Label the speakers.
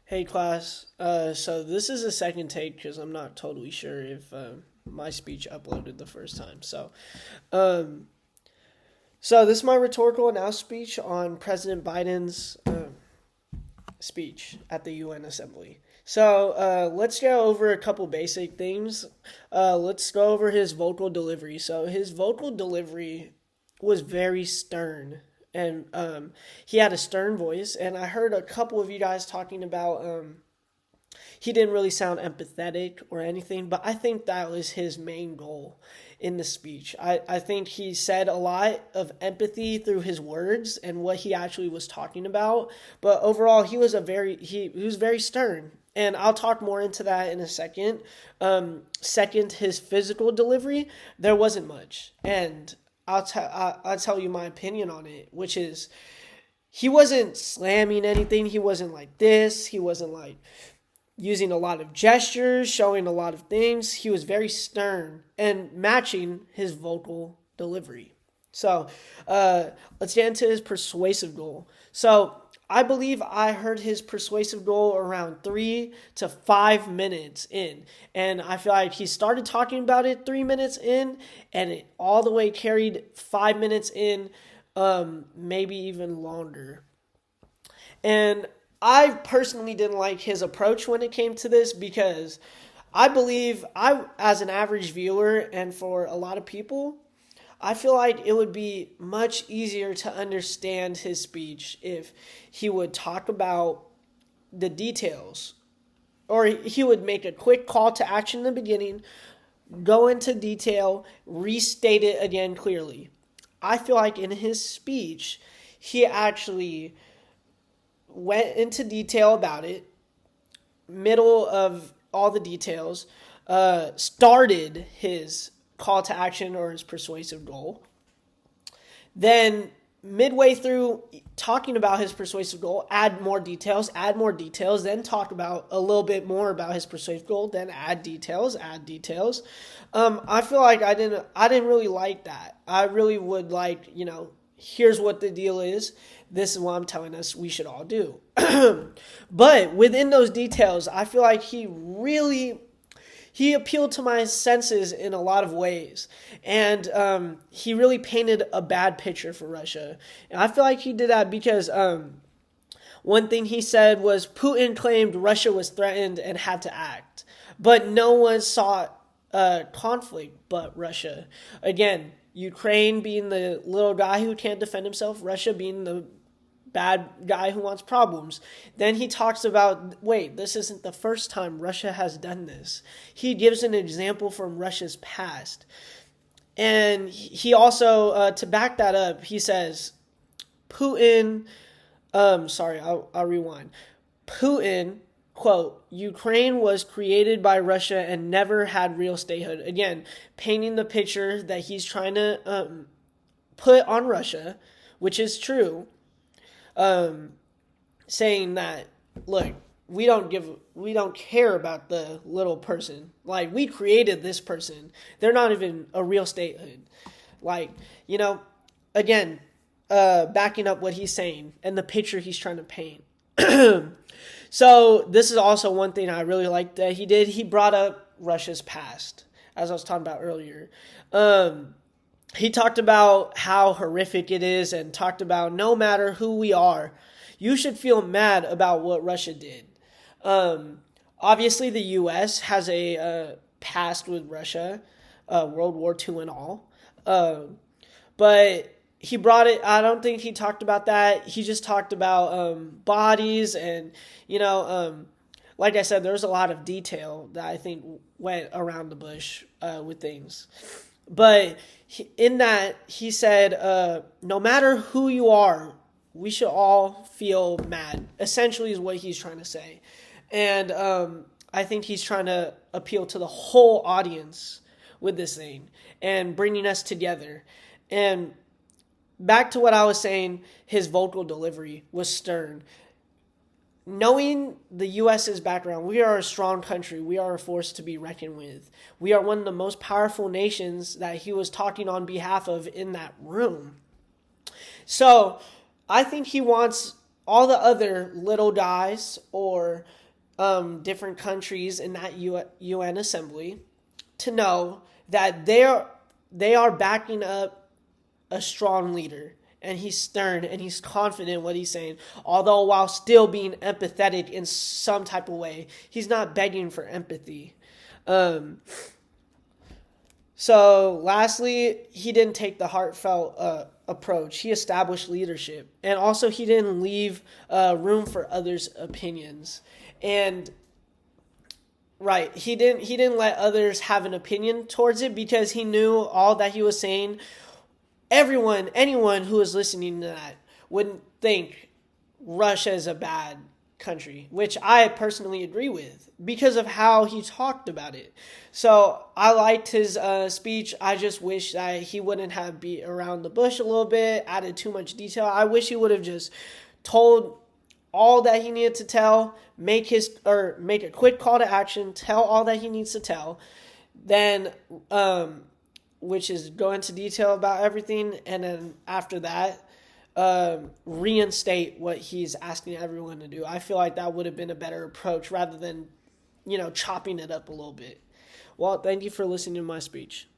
Speaker 1: Hey class, so this is a second take because I'm not totally sure if my speech uploaded the first time. Um, so this is my rhetorical now speech on President Biden's speech at the UN Assembly. Let's go over a couple basic things. Let's go over his vocal delivery. So his vocal delivery was very stern, and he had a stern voice. And I heard a couple of you guys talking about he didn't really sound empathetic or anything, but I think that was his main goal in the speech. I think he said a lot of empathy through his words and what he actually was talking about. But overall, he was very stern. And I'll talk more into that in a second. Second, his physical delivery, there wasn't much. And I'll tell you my opinion on it, which is he wasn't slamming anything. He wasn't like this. He wasn't like using a lot of gestures, showing a lot of things. He was very stern and matching his vocal delivery. So let's get into his persuasive goal. So I believe I heard his persuasive goal around 3 to 5 minutes in. And I feel like he started talking about it 3 minutes in, and it all the way carried 5 minutes in, maybe even longer. And I personally didn't like his approach when it came to this because I believe as an average viewer, and for a lot of people, I feel like it would be much easier to understand his speech if he would talk about the details, or he would make a quick call to action in the beginning, go into detail, restate it again clearly. I feel like in his speech, he actually went into detail about it, middle of all the details, started his call to action or his persuasive goal. Then midway through talking about his persuasive goal, add more details, then talk about a little bit more about his persuasive goal, then add details. I feel like I didn't really like that. I really would like, here's what the deal is. This is what I'm telling us we should all do. But within those details, I feel like he appealed to my senses in a lot of ways. And he really painted a bad picture for Russia. And I feel like he did that because one thing he said was Putin claimed Russia was threatened and had to act. But no one saw conflict but Russia. Again, Ukraine being the little guy who can't defend himself, Russia being the bad guy who wants problems. Then he talks about, wait, this isn't the first time Russia has done this. He gives an example from Russia's past. And he also, to back that up, he says, Putin, I'll rewind. Putin, quote, Ukraine was created by Russia and never had real statehood. Again, painting the picture that he's trying to put on Russia, which is true. Saying that, look, we don't care about the little person. Like, we created this person. They're not even a real statehood. Like, again, backing up what he's saying and the picture he's trying to paint. So this is also one thing I really liked that he did. He brought up Russia's past, as I was talking about earlier. He talked about how horrific it is and talked about no matter who we are, you should feel mad about what Russia did. Obviously, the U.S. has a past with Russia, World War II and all. But he brought it, I don't think he talked about that. He just talked about bodies and, like I said, there's a lot of detail that I think went around the bush with things. But in that, he said, no matter who you are, we should all feel mad, essentially is what he's trying to say. And I think he's trying to appeal to the whole audience with this thing and bringing us together. And back to what I was saying, his vocal delivery was stern. Knowing the U.S.'s background, we are a strong country. We are a force to be reckoned with. We are one of the most powerful nations that he was talking on behalf of in that room. So I think he wants all the other little guys or different countries in that UN assembly to know that they are backing up a strong leader, and he's stern and he's confident in what he's saying, although while still being empathetic in some type of way. He's not begging for empathy. So lastly, he didn't take the heartfelt approach. He established leadership, and also he didn't leave room for others' opinions. And right, he didn't let others have an opinion towards it, because he knew all that he was saying. Anyone who was listening to that wouldn't think Russia is a bad country, which I personally agree with because of how he talked about it. So I liked his speech. I just wish that he wouldn't have beat around the bush a little bit, added too much detail. I wish he would have just told all that he needed to tell, make a quick call to action, tell all that he needs to tell, then which is go into detail about everything, and then after that, reinstate what he's asking everyone to do. I feel like that would have been a better approach rather than, chopping it up a little bit. Well, thank you for listening to my speech.